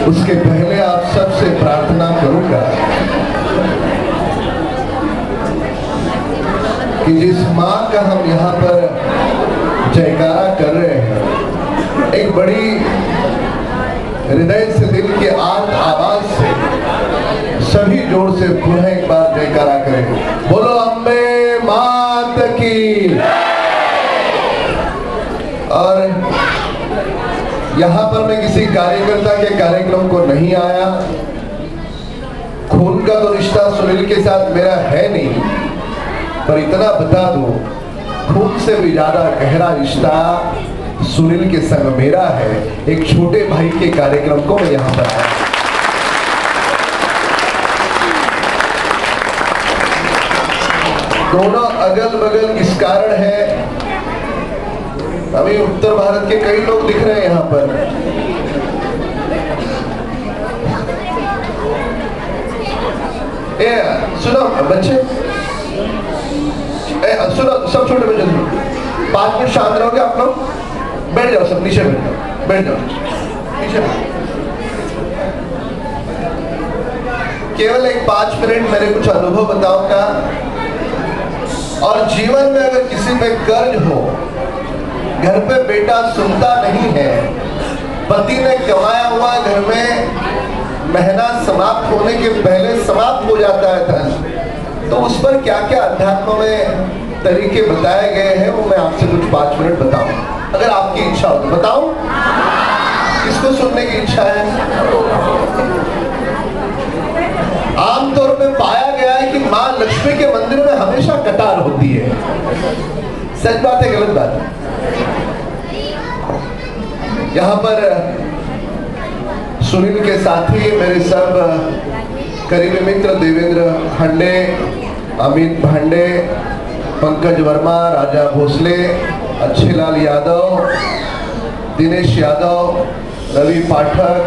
उसके पहले आप सबसे प्रार्थना करूंगा कि जिस माँ का हम यहाँ पर जयकारा कर रहे हैं, एक बड़ी हृदय से, दिल के आवाज से सभी जोर से पुनः एक बार जयकारा करें। बोलो अम्बे मात की। और यहाँ पर मैं किसी कार्यकर्ता के कार्यक्रम को नहीं आया। खून का तो रिश्ता सुनील के साथ मेरा है नहीं, पर इतना बता दूं, खून से भी ज्यादा गहरा रिश्ता सुनील के संग मेरा है। एक छोटे भाई के कार्यक्रम को मैं यहाँ पर आया। दोनों अगल बगल इस कारण है, अभी उत्तर भारत के कई लोग दिख रहे हैं यहाँ पर। सुनो बच्चे, सुनो सब छोटे बच्चे, 5 मिनट शांत रहोगे आप लोग। बैठ जाओ सब, नीचे बैठ जाओ, बैठ जाओ नीचे। केवल एक 5 मिनट मेरे कुछ अनुभव बताऊंगा। और जीवन में अगर किसी पे कर्ज हो, घर पे बेटा सुनता नहीं है, पति ने कमाया हुआ घर में महीना समाप्त होने के पहले समाप्त हो जाता है धन, तो उस पर क्या क्या अध्यात्म में तरीके बताए गए हैं, वो मैं आपसे कुछ 5 मिनट बताऊं। अगर आपकी इच्छा हो तो बताऊं। किसको सुनने की इच्छा है? आमतौर पे पाया गया है कि माँ लक्ष्मी के मंदिर में हमेशा कतार होती है। सच बात है, गलत बात है? यहाँ पर सुनील के साथी मेरे सब करीबी मित्र देवेंद्र हंडे, अमित भांडे, पंकज वर्मा, राजा भोसले, अच्छेलाल यादव, दिनेश यादव, रवि पाठक,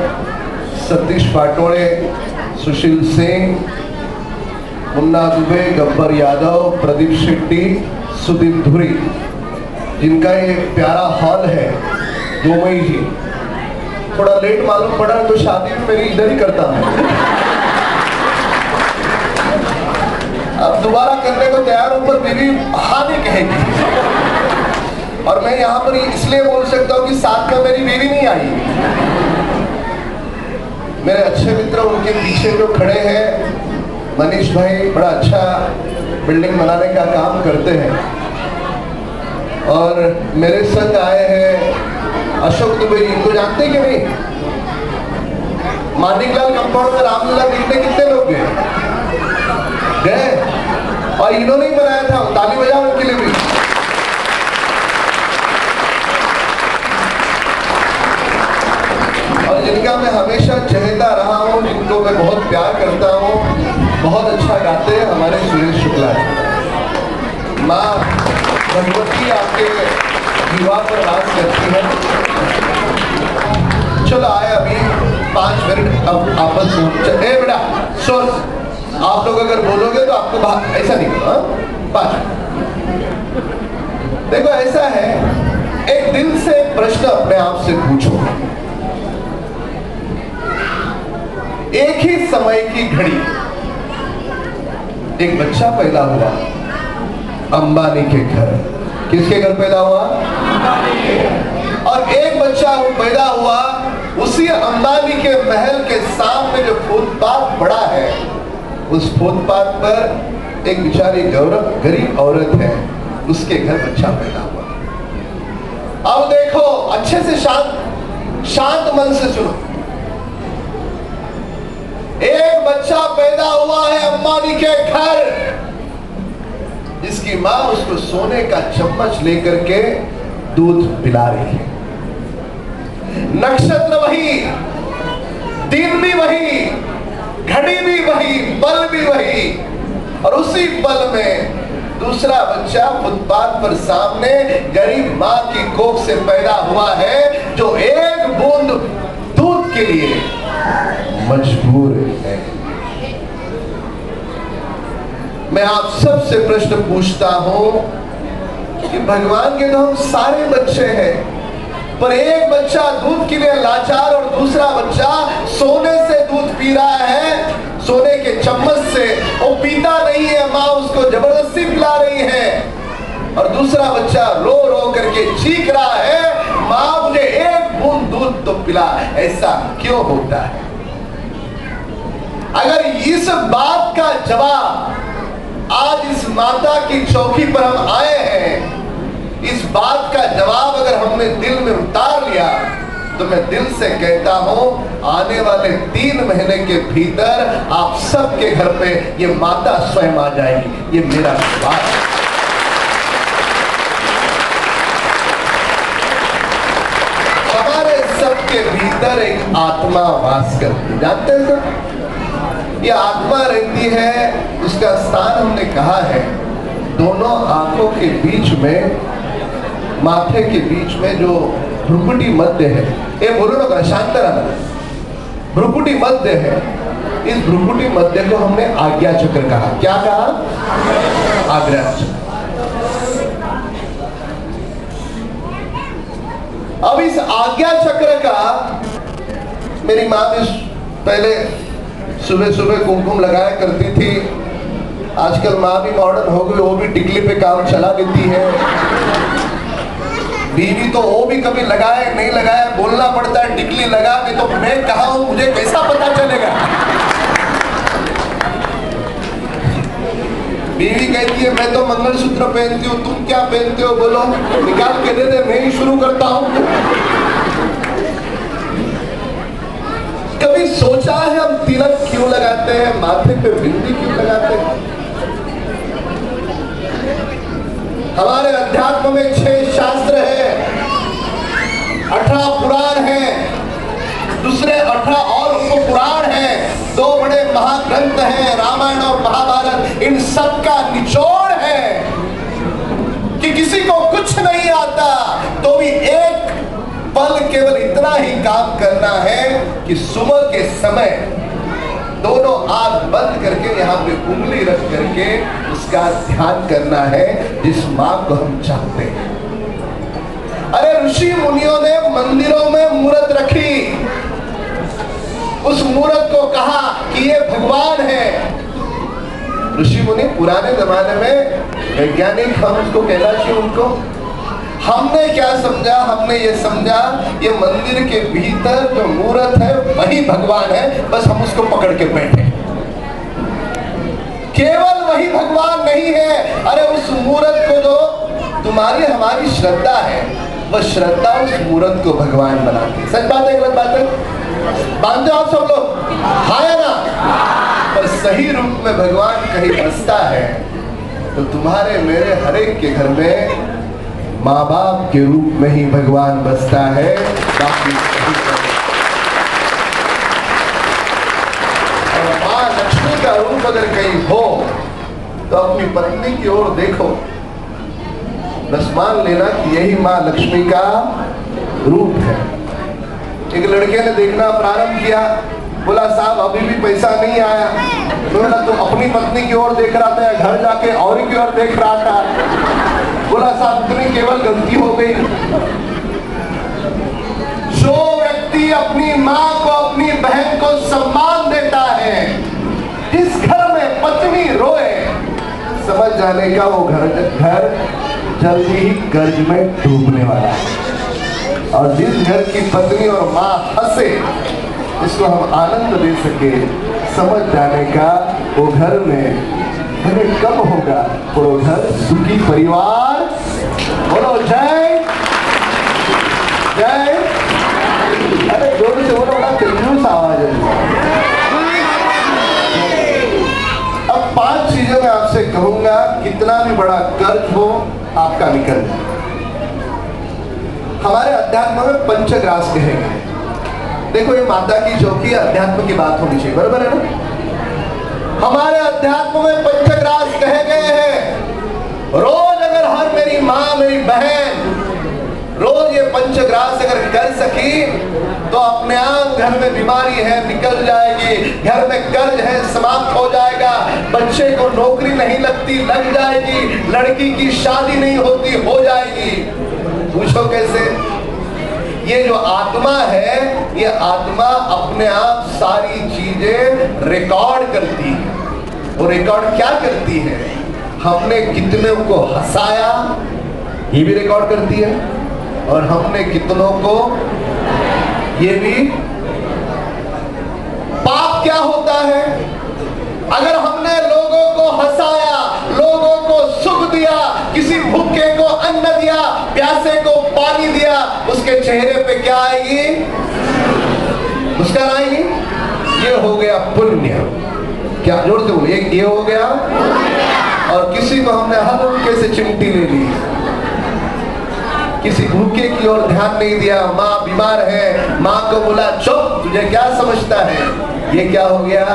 सतीश पाटोड़े, सुशील सिंह, मुन्ना दुबे, गब्बर यादव, प्रदीप शेट्टी, सुदीप धुरी, जिनका ये प्यारा हॉल है, गोमई जी। थोड़ा लेट मालूम पड़ा तो शादी भी मेरी इधर ही करता हूं। अब दोबारा करने को तैयार हूं, पर बीवी हाँ नहीं कहेगी। और मैं यहाँ पर इसलिए बोल सकता हूँ कि साथ में मेरी बीवी नहीं आई। मेरे अच्छे मित्र उनके पीछे जो खड़े हैं, मनीष भाई बड़ा अच्छा बिल्डिंग बनाने का काम करते हैं। और मेरे संग आए हैं अशोक दुबे जी, इनको जानते हैं कि नहीं? मानिकलाल कंपाउंड में रामलीला देखने कितने लोग गए? और इन्होंने ही बनाया था, ताली बजाओ उनके लिए भी। और जिनका मैं हमेशा चहेता रहा हूँ, जिनको मैं बहुत प्यार करता हूँ, बहुत अच्छा गाते हैं, हमारे सुरेश शुक्ला जी। माँ भगवती आपके युवा पर राज करती है। चलो आए अभी 5 मिनट अब आपस में। ए बेटा सुन, आप लोग अगर बोलोगे तो आपको ऐसा नहीं करो। 5 देखो, ऐसा है, एक दिल से एक प्रश्न अपने आप से पूछो। एक ही समय की घड़ी एक बच्चा पैदा हुआ अंबानी के घर। किसके घर पैदा हुआ? और एक बच्चा पैदा हुआ उसी अंबानी के महल के सामने जो फुटपाथ पड़ा है, उस फुटपाथ पर एक बेचारी गरीब औरत है, उसके घर बच्चा पैदा हुआ। अब देखो, अच्छे से शांत मन से सुनो। एक बच्चा पैदा हुआ है अंबानी के घर, जिसकी माँ उसको सोने का चम्मच लेकर के दूध पिला रही है। नक्षत्र वही, दिन भी वही, घड़ी भी वही, पल भी वही, और उसी पल में दूसरा बच्चा फुटपाथ पर सामने गरीब माँ की कोख से पैदा हुआ है, जो एक बूंद दूध के लिए मजबूर है। मैं आप सबसे प्रश्न पूछता हूं कि भगवान के तो हम सारे बच्चे हैं, पर एक बच्चा दूध के लिए लाचार और दूसरा बच्चा सोने से दूध पी रहा है, सोने के चम्मच से। वो पीता नहीं है, माँ उसको जबरदस्ती पिला रही है। और दूसरा बच्चा रो रो करके चीख रहा है, माँ मुझे एक बूंद दूध तो पिला। ऐसा क्यों होता है? अगर इस बात का जवाब आज इस माता की चौकी पर हम आए हैं, इस बात का जवाब अगर हमने दिल में उतार लिया, तो मैं दिल से कहता हूं आने वाले 3 महीने के भीतर आप सबके घर पे ये माता स्वयं आ जाएगी। ये मेरा विश्वास है। हमारे सबके भीतर एक आत्मा वास करती, जानते हैं सर? ये आत्मा रहती है, उसका स्थान हमने कहा है दोनों आंखों के बीच में, माथे के बीच में जो भ्रुकुटी मध्य है, ये बोलो ना शांतरा, भ्रुकुटी मध्य है। इस भ्रुकुटी मध्य को हमने आज्ञा चक्र कहा। क्या कहा? आज्ञा चक्र। अब इस आज्ञा चक्र का मेरी माँ भी पहले सुबह सुबह कुमकुम लगाया करती थी। आजकल माँ भी मॉडर्न हो गई, वो भी टिकली पे काम चला देती है। बीवी तो वो भी कभी लगाए नहीं लगाए बोलना पड़ता है, टिकली लगा के तो मैं कहा हूं, मुझे कैसा पता चलेगा? बीवी कहती है मैं तो मंगलसूत्र पहनती हूँ, तुम क्या पहनते हो बोलो, निकाल के दे दे, मैं ही शुरू करता हूं। कभी सोचा है हम तिलक क्यों लगाते हैं, माथे पे बिंदी क्यों लगाते हैं? हमारे अध्यात्म में 6 शास्त्र है, 18 पुराण है, दूसरे 18 और उपपुराण है, 2 बड़े महाग्रंथ हैं, रामायण और महाभारत। इन सब का निचोड़ है कि किसी को कुछ नहीं आता तो भी एक पल केवल इतना ही काम करना है कि सुबह के समय दोनों आंख बंद करके यहाँ पे उंगली रख करके उसका ध्यान करना है जिस माँ को हम चाहते हैं। अरे ऋषि मुनियों ने मंदिरों में मूर्त रखी, उस मूर्त को कहा कि ये भगवान है। ऋषि मुनि पुराने जमाने में वैज्ञानिक हम उसको कहना चाहिए उनको। हमने क्या समझा? हमने ये समझा ये मंदिर के भीतर जो मूर्त है वही भगवान है, बस हम उसको पकड़ के बैठे। केवल वही भगवान नहीं है। अरे उस मूर्त को जो तुम्हारी हमारी श्रद्धा है, वह श्रद्धा उस मूर्त को भगवान बनाती है। सच बात है गलत बात है? मानते हो आप सब लोग? हाँ या ना? पर सही रूप में भगवान कहीं बसता है तो तुम्हारे मेरे हर एक के घर में माँ बाप के रूप में ही भगवान बसता है। बाकी और माँ लक्ष्मी का रूप अगर कहीं हो तो अपनी पत्नी की ओर देखो, बस मान लेना कि यही माँ लक्ष्मी का रूप है। एक लड़के ने देखना प्रारंभ किया, बोला साहब अभी भी पैसा नहीं आया। बोला तो अपनी पत्नी की ओर देख रहा था, घर जाके और की ओर देख रहा था। बोला साहब इतनी केवल गलती हो गई। जो व्यक्ति अपनी माँ को अपनी बहन को सम्मान देता है, जिस घर में पत्नी रोए, समझ जाने का वो घर जल्दी ही कर्ज में डूबने वाला है। और जिस घर की पत्नी और माँ हंसे, इसको हम आनंद दे सके, समझ जाने का वो घर में हमें कब होगा वो घर सुखी परिवार। बोलो जय जय। अरे जोर से बोलो, बड़ा कंजूस आवाज है। अब 5 चीजें मैं आपसे कहूंगा, कितना भी बड़ा कर्ज हो आपका निकल जाए। हमारे अध्यात्म में पंचग्रास कहे गए। देखो ये माता की चौकी अध्यात्म की बात होनी चाहिए, बराबर है ना? हमारे अध्यात्म में पंचग्रास कहे गए हैं। रोज अगर हर मेरी माँ मेरी बहन रोज ये पंचग्रास अगर कर सकी तो अपने आप घर में बीमारी है निकल जाएगी, घर में कर्ज है समाप्त हो जाएगा, बच्चे को नौकरी नहीं लगती लग जाएगी, लड़की की शादी नहीं होती हो जाएगी। पूछो कैसे? ये जो आत्मा है, ये आत्मा अपने आप सारी चीजें रिकॉर्ड करती है। वो रिकॉर्ड क्या करती है? हमने कितने को हंसाया, ये भी रिकॉर्ड करती है, और हमने कितनों को, ये भी। पाप क्या होता है? अगर हमने लोगों को हंसाया, लोगों को सुख दिया, किसी भूखे को अन्न दिया, प्यासे को पानी दिया, उसके चेहरे पे क्या आएगी? मुस्कान आएगी। ये हो गया पुण्य। क्या जोर से बोलिए, ये हो गया। और किसी को हमने हल्के से चिमटी ले ली, किसी भूखे की ओर ध्यान नहीं दिया, माँ बीमार है, माँ को बोला चुप, तुझे क्या समझता है, ये क्या हो गया?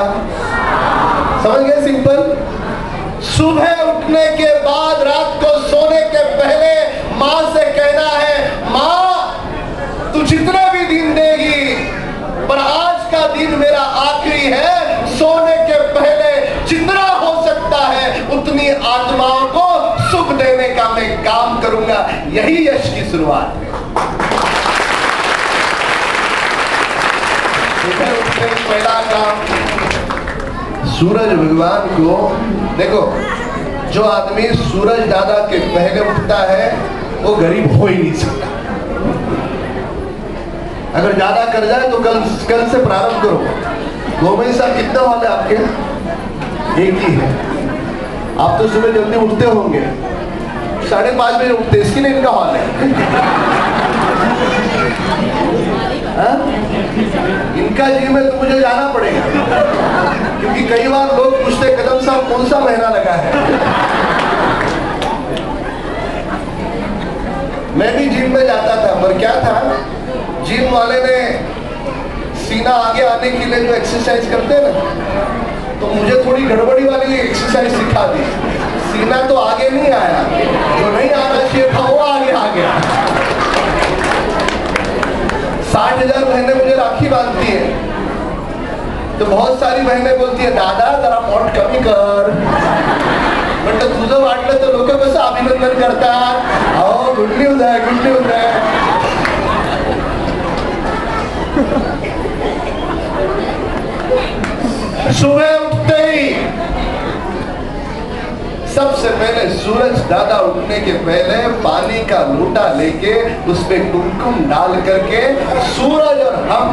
समझ गए? सिंपल। सुबह उठने के बाद रात को सोने के पहले माँ से कहना है, माँ तू जितने भी दिन देगी, पर आज का दिन मेरा आखिरी है, सोने के पहले जितना हो सकता है उतनी आत्माओं को सुख देने का मैं काम करूंगा। यही यश की शुरुआत है। पहला काम, सूरज भगवान को देखो। जो आदमी सूरज दादा के पहले उठता है वो गरीब हो ही नहीं सकता। अगर ज्यादा कर जाए तो कल से प्रारंभ करो। गोविंद साहब कितने हॉल है आपके? एक ही है। आप तो सुबह जल्दी उठते होंगे, 5:30 बजे उठते, इसकी नहीं इनका हॉल है। इनका जिम में तो मुझे जाना पड़ेगा, क्योंकि कई बार लोग पूछते कदम साहब कौन सा महीना लगा है। मैं भी जिम में जाता था, पर क्या था, जिम वाले ने सीना आगे आने के लिए जो एक्सरसाइज करते हैं ना, तो मुझे थोड़ी गड़बड़ी वाली एक्सरसाइज सिखा दी। सीना तो आगे नहीं आया, जो नहीं आना चाहिए था वो आगे आ गया। 60,000 बहनें मुझे राखी बांधती है, तो बहुत सारी बहनें बोलती है दादा जरा पोट कमी कर, बट तुझं वाटलं तर लोक कसं अभिनंदन करतात, अहो गुड न्यूज आहे, गुड न्यूज आहे। सुबह उठते ही सबसे पहले सूरज दादा उठने के पहले पानी का लोटा लेके उसमें कुमकुम डाल करके सूरज और हम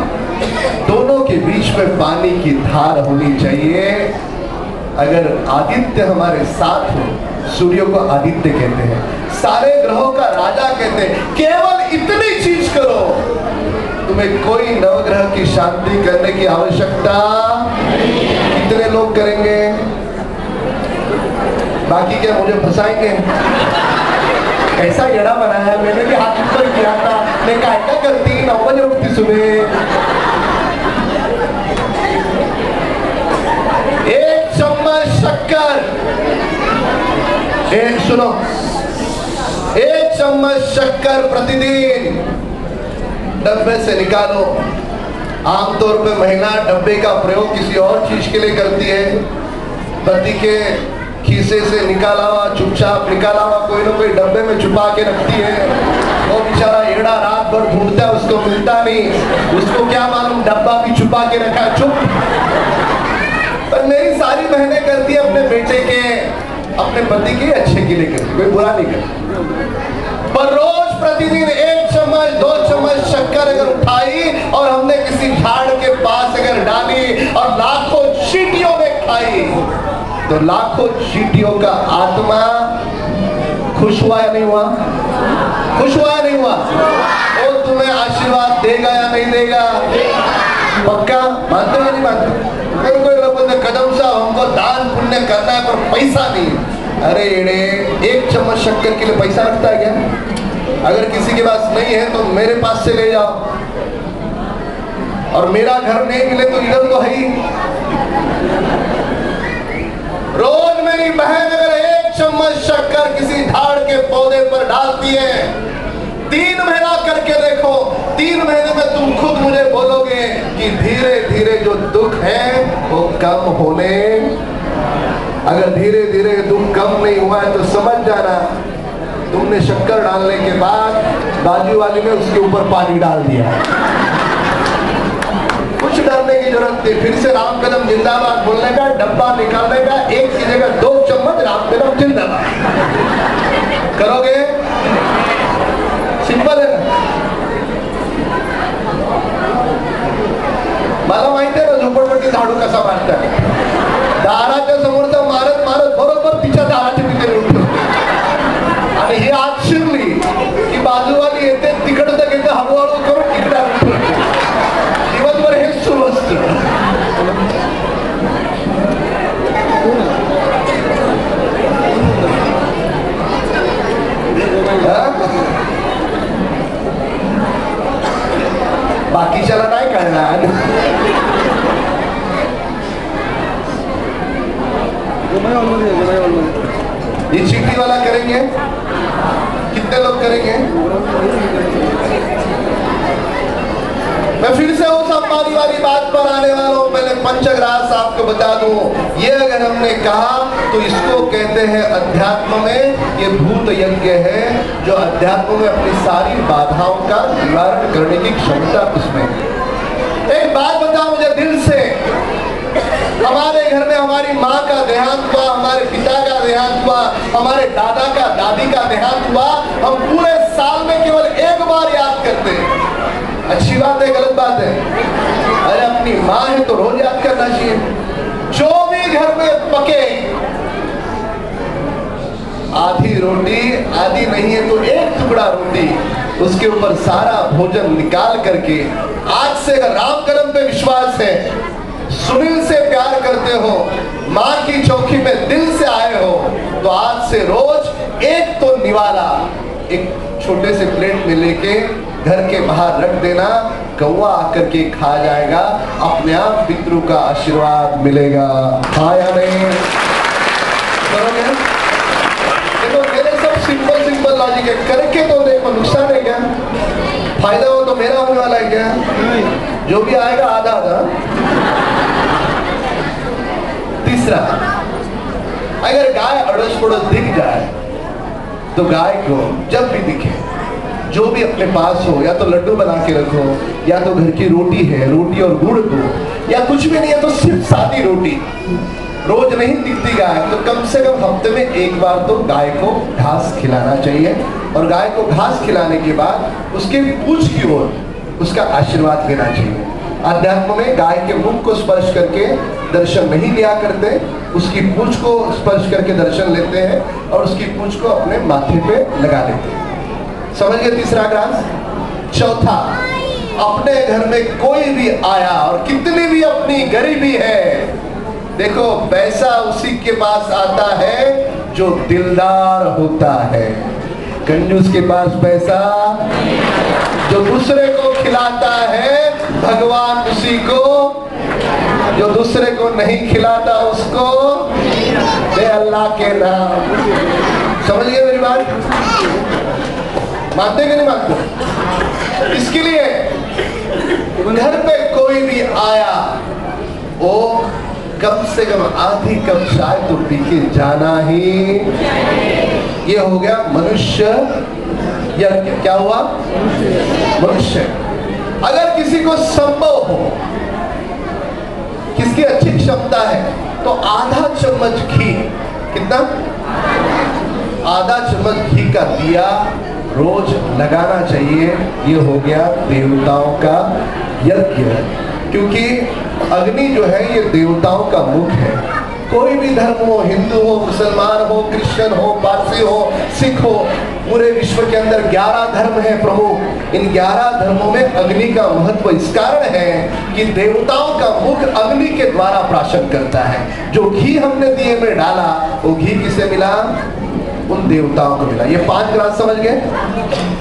दोनों के बीच में पानी की धार होनी चाहिए। अगर आदित्य हमारे साथ हो, सूर्य को आदित्य कहते हैं, सारे ग्रहों का राजा कहते हैं, केवल इतनी चीज करो, तुम्हें कोई नवग्रह की शांति करने की आवश्यकता। कितने लोग करेंगे? बाकी क्या मुझे फंसाएंगे? कैसा येड़ा बनाया, मैंने भी हाथ ऊपर किया था, मैं क्या करती, 9 बजे उठती सुबह। 1 चम्मच शक्कर, सुनो, 1 चम्मच शक्कर प्रतिदिन डब्बे से निकालो। आमतौर पे महिला डब्बे का प्रयोग किसी और चीज के लिए करती है, पति के खीसे से निकाला हुआ, चुपचाप निकाला हुआ कोई ना कोई डब्बे में छुपा के रखती है। वो बेचारा एड़ा रात भर ढूंढता है, उसको मिलता नहीं, उसको क्या मालूम डब्बा भी छुपा के रखा, चुप। पर मेरी सारी बहनें करती है अपने बेटे के, अपने पति के अच्छे के लिए करती, कोई बुरा नहीं करती। पर रोज प्रतिदिन 1 चम्मच 2 चम्मच शक्कर अगर उठाई और हमने किसी झाड़ के पास अगर डाली और लाखों चींटियों ने खाई, तो लाखों चींटियों का आत्मा खुश हुआ या नहीं हुआ? खुश हुआ या नहीं हुआ? वो तुम्हें आशीर्वाद देगा या नहीं देगा? पक्का मानते हो नहीं मानते? कोई लोग बोलते कदम साहब हमको दान पुण्य करना है पर पैसा नहीं। अरे एड़े, 1 चम्मच शक्कर के लिए पैसा लगता है क्या? अगर किसी के पास नहीं है तो मेरे पास से ले जाओ, और मेरा घर नहीं मिले तो इधर तो है ही। रोज मेरी बहन अगर 1 चम्मच शक्कर किसी झाड़ के पौधे पर डालती है, 3 महीना करके देखो, 3 महीने में तुम खुद मुझे बोलोगे कि धीरे धीरे जो दुख है वो कम होने। अगर धीरे धीरे दुख कम नहीं हुआ है तो समझ जाना तुमने शक्कर डालने के बाद बाजू वाली ने उसके ऊपर पानी डाल दिया। कुछ डरने की जरूरत नहीं। फिर से राम कदम जिंदाबाद बोलने का, डब्बा निकालने का, एक की जगह 2 चम्मच राम कदम जिंदाबाद करोगे। सिंपल है ना। मला माहिती आहे ना झोपडपट्टी झाडू कसा मारतात। दाराच्या समोरचा मारत मारत बरोबर तिच्या दाराच्या तिथे उठतो आणि ही आत शिरली की बाजूवाली येते, तिकडचं घेते, हळूहळू करून तिकडे दिवसभर हे सुरू असतं। बाकीच्याला नाही कळणार। ये चीटी वाला करेंगे, कितने लोग करेंगे? मैं फिर से उस अंबानी वाली बात पर आने वाला हूं। पहले पंचग्रास आपको बता दूं, ये अगर हमने कहा तो इसको कहते हैं अध्यात्म में ये भूत यज्ञ है, जो अध्यात्म में अपनी सारी बाधाओं का निवारण करने की क्षमता उसमें। एक बात बताओ मुझे दिल से, हमारे घर में हमारी माँ का देहांत हुआ, हमारे पिता का देहांत हुआ, हमारे दादा का दादी का देहांत हुआ, हम पूरे साल में केवल एक बार याद करते हैं। अच्छी बात है, गलत बात है? अरे अपनी माँ है तो रोज याद करना चाहिए। जो भी घर में पके, आधी रोटी, आधी नहीं है तो एक टुकड़ा रोटी, उसके ऊपर सारा भोजन निकाल करके, आज से अगर राम कदम पे विश्वास है, सुनील से प्यार करते हो, माँ की चौकी में दिल से आए हो, तो आज से रोज एक तो निवाला एक छोटे से प्लेट में लेके घर के बाहर रख देना, कौवा आकर के खा जाएगा, अपने आप पितरों का आशीर्वाद मिलेगा। हाँ या नहीं? करोगे? देखो मेरे सब सिंपल सिंपल लॉजिक है, करके तो देखो, नुकसान है क्या? फायदा हो तो मेरा होने वाला है क्या? जो भी आएगा आधा आधा। तीसरा, अगर गाय अड़ोस पड़ोस दिख जाए तो गाय को जब भी दिखे, जो भी अपने पास हो, या तो लड्डू बना के रखो, या तो घर की रोटी है, रोटी और गुड़ दो, या कुछ भी नहीं है तो सिर्फ सादी रोटी। रोज नहीं दिखती गाय तो कम से कम हफ्ते में एक बार तो गाय को घास खिलाना चाहिए, और गाय को घास खिलाने के बाद उसके पूंछ की ओर उसका आशीर्वाद लेना चाहिए। अध्यात्म में गाय के मुख को स्पर्श करके दर्शन नहीं लिया करते, उसकी पूंछ को स्पर्श करके दर्शन लेते हैं और उसकी पूंछ को अपने माथे पे लगा देते हैं। समझ गए तीसरा ग्रास? चौथा, अपने घर में कोई भी आया और कितनी भी अपनी गरीबी है, देखो पैसा उसी के पास आता है जो दिलदार होता है। कंजूस के पास पैसा, जो दूसरे को खिलाता है भगवान उसी को, जो दूसरे को नहीं खिलाता उसको दे अल्लाह के नाम। समझ गए मेरी बात? मानते कि नहीं मानते? इसके लिए घर पे कोई भी आया, वो कम से कम आधी कप चाय तो पी के जाना ही। ये हो गया मनुष्य, या क्या हुआ? मनुष्य। अगर किसी को संभव हो, किसकी अच्छी क्षमता है, तो आधा चम्मच घी, कितना? आधा चम्मच घी का दिया रोज लगाना चाहिए। ये हो गया देवताओं का यज्ञ, क्योंकि अग्नि जो है ये देवताओं का मुख है। कोई भी धर्म हो, हिंदू हो, मुसलमान हो, क्रिश्चियन हो, पारसी हो, सिख हो, पूरे विश्व के अंदर 11 धर्म है प्रमुख। इन 11 धर्मों में अग्नि का महत्व इस कारण है कि देवताओं का मुख अग्नि के द्वारा प्राशन करता है। जो घी हमने दिए में डाला, वो घी किसे मिला? उन देवताओं को मिला। ये 5 ग्रास समझ गए?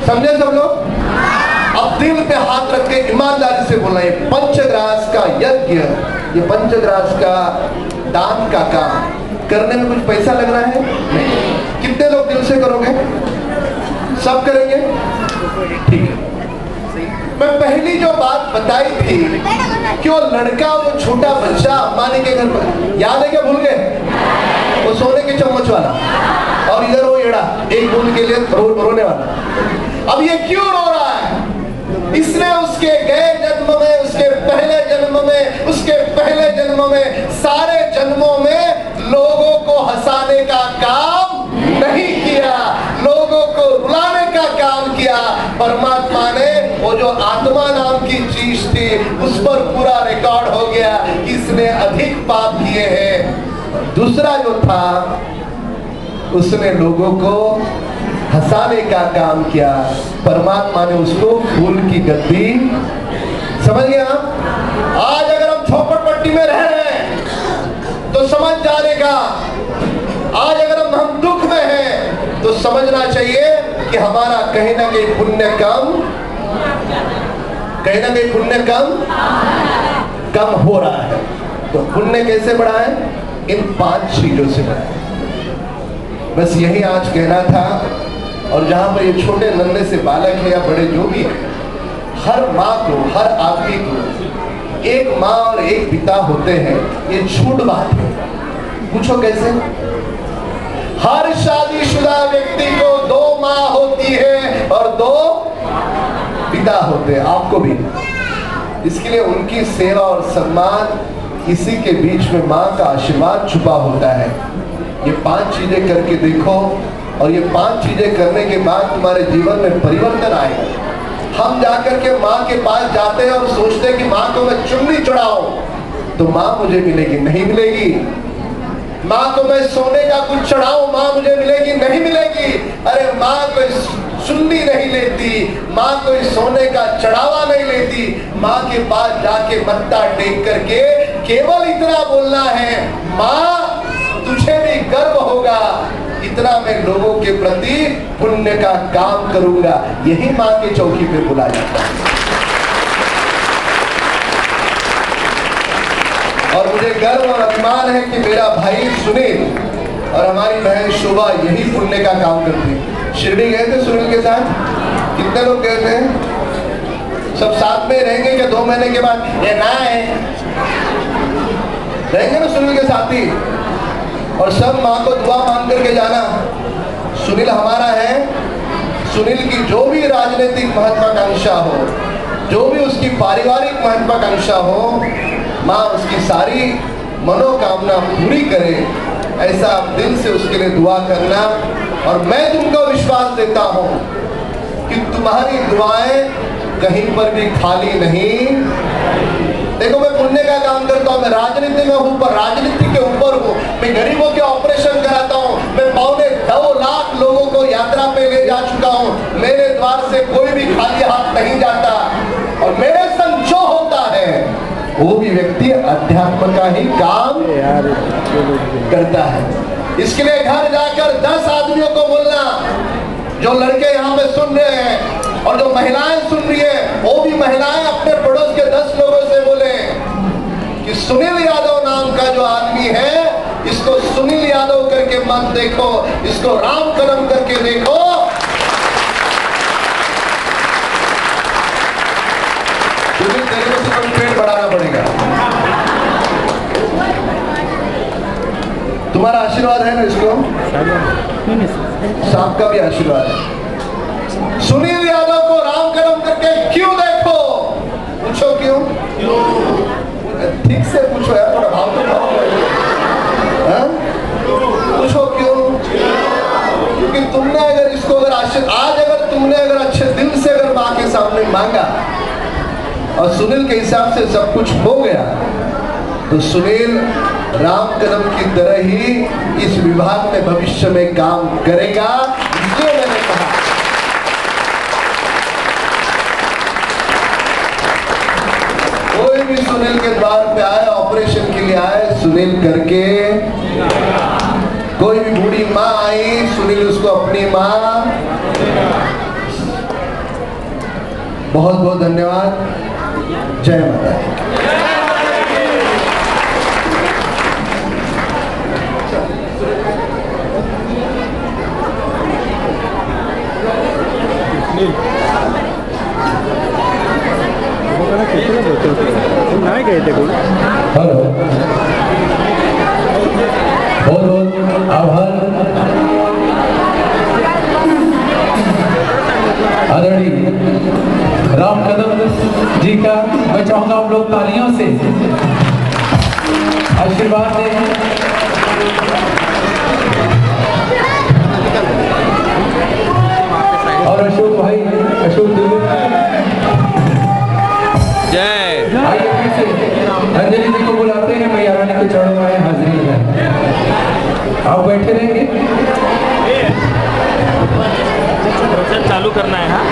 समझे सब लोग? अब दिल पे हाथ रख के ईमानदारी से बोलना, ये पंचग्रास का यज्ञ, ये पंचग्रास का दान का काम करने में कुछ पैसा लग रहा है? नहीं। कितने लोग दिल से करोगे? सब करेंगे? ठीक है। मैं पहली जो बात बताई थी कि वो लड़का, वो छोटा बच्चा अंबानी के घर पर, याद है क्या? भूल गए? वो सोने के चम्मच वाला, और इधर वो बेड़ा, एक बूंद के लिए रोने वाला। अब ये क्यों रो रहा है? इसने उसके गए जन्म में, उसके पहले जन्म में, उसके पहले जन्म में, सारे जन्मों में लोगों को हंसाने का काम नहीं किया, लोगों को रुलाने का काम किया। परमात्मा ने वो जो आत्मा नाम की चीज थी उस पर पूरा रिकॉर्ड हो गया कि इसने अधिक पाप किए हैं। दूसरा जो था उसने लोगों को हंसाने का काम किया, परमात्मा ने उसको फूल की गद्दी, समझ गए आप? आज अगर हम झोपड़पट्टी में रह रहे हैं तो समझ जाने का, आज अगर हम दुख में हैं तो समझना चाहिए कि हमारा कहीं ना कहीं पुण्य कम, कहीं ना कहीं पुण्य कम हो रहा है। तो पुण्य कैसे बढ़ा है? इन 5 चीजों से बढ़ा है। बस यही आज कहना था। और जहां पर ये छोटे नन्हे से बालक है या बड़े जो भी है, हर माँ को, हर आदमी को एक माँ और एक पिता होते हैं, ये झूठ बात है। पूछो कैसे? हर शादीशुदा व्यक्ति को 2 माँ होती है और 2 पिता होते हैं, आपको भी। इसके लिए उनकी सेवा और सम्मान, इसी के बीच में माँ का आशीर्वाद छुपा होता है। ये 5 चीजें करके देखो और ये 5 चीजें करने के बाद तुम्हारे जीवन में परिवर्तन आएगा। हम जाकर के माँ के पास जाते हैं और सोचते हैं कि माँ को मैं चुन्नी चढ़ाऊं तो माँ मुझे मिलेगी, नहीं मिलेगी। माँ को मैं सोने का कुछ चढ़ाऊं, माँ मुझे मिलेगी, नहीं मिलेगी। अरे माँ कोई चुन्नी नहीं लेती, माँ कोई सोने का चढ़ावा नहीं लेती। माँ के पास जाके मत्था टेक करके केवल इतना बोलना है, माँ तुझे भी गर्व होगा, इतना मैं लोगों के प्रति पुण्य का काम करूंगा। यही माँ के चौकी पे बुला जाता है। और मुझे गर्व और अभिमान है कि मेरा भाई सुनील और हमारी बहन शोभा यही पुण्य का काम करती है। शिरडी गए थे सुनील के साथ? कितने लोग गए थे? सब साथ में रहेंगे क्या 2 महीने के बाद? ये ना है, रहेंगे ना सुनील के साथी। और सब माँ को दुआ मांग करके जाना। सुनील हमारा है, सुनील की जो भी राजनीतिक महत्वाकांक्षा हो, जो भी उसकी पारिवारिक महत्वाकांक्षा हो, माँ उसकी सारी मनोकामना पूरी करे, ऐसा आप दिल से उसके लिए दुआ करना। और मैं तुमको विश्वास देता हूँ कि तुम्हारी दुआएं कहीं पर भी खाली नहीं। देखो मैं पुण्य का काम करता हूँ, मैं राजनीति में हूँ, पर राजनीति के ऊपर हूँ। मैं गरीबों के ऑपरेशन कराता हूँ, मैं 2.25 लाख लोगों को यात्रा पे ले जा चुका हूँ। मेरे द्वार से कोई भी खाली हाथ नहीं जाता। और मेरे संग जो होता है वो भी व्यक्ति अध्यात्म का ही काम करता है। इसके लिए घर जाकर 10 आदमियों को बोलना, जो लड़के यहाँ पे सुन रहे हैं और जो महिलाएं सुन रही है, वो भी महिलाएं अपने पड़ोस के 10 लोगों से बोले कि सुनील यादव नाम का जो आदमी है, इसको सुनील यादव करके मत देखो, इसको राम कदम करके देखो। सुनील तेरे को सिर्फ पेट बढ़ाना पड़ेगा। तुम्हारा आशीर्वाद है ना इसको? सांप का भी आशीर्वाद है। सुनील यादव को राम कदम करके क्यों देखो? पूछो क्यों? ठीक से पूछो यार, थोड़ा भाव तो पूछो क्यों? क्योंकि तुमने अगर इसको अगर आज अगर तुमने अगर अच्छे दिल से अगर माँ के सामने मांगा और सुनील के हिसाब से सब कुछ हो गया, तो सुनील राम कदम की तरह ही इस विभाग में भविष्य में काम करेगा। इसलिए मैंने कहा कोई भी सुनील के द्वार पे आए, ऑपरेशन के लिए आए, सुनील करके। कोई भी बूढ़ी माँ आई, सुनील उसको अपनी माँ। बहुत बहुत धन्यवाद। जय माता नहीं गए थे कोई। हेलो, बहुत बहुत आभार। सब लोग तालियों से आशीर्वाद दें। और अशोक भाई, अशोक दुबे, जय। आइए फिर से अंजलि जी को बुलाते हैं, मैया रानी के चरणों में हाजिरी है। आप बैठे रहेंगे। प्रोसेस चालू करना है। हाँ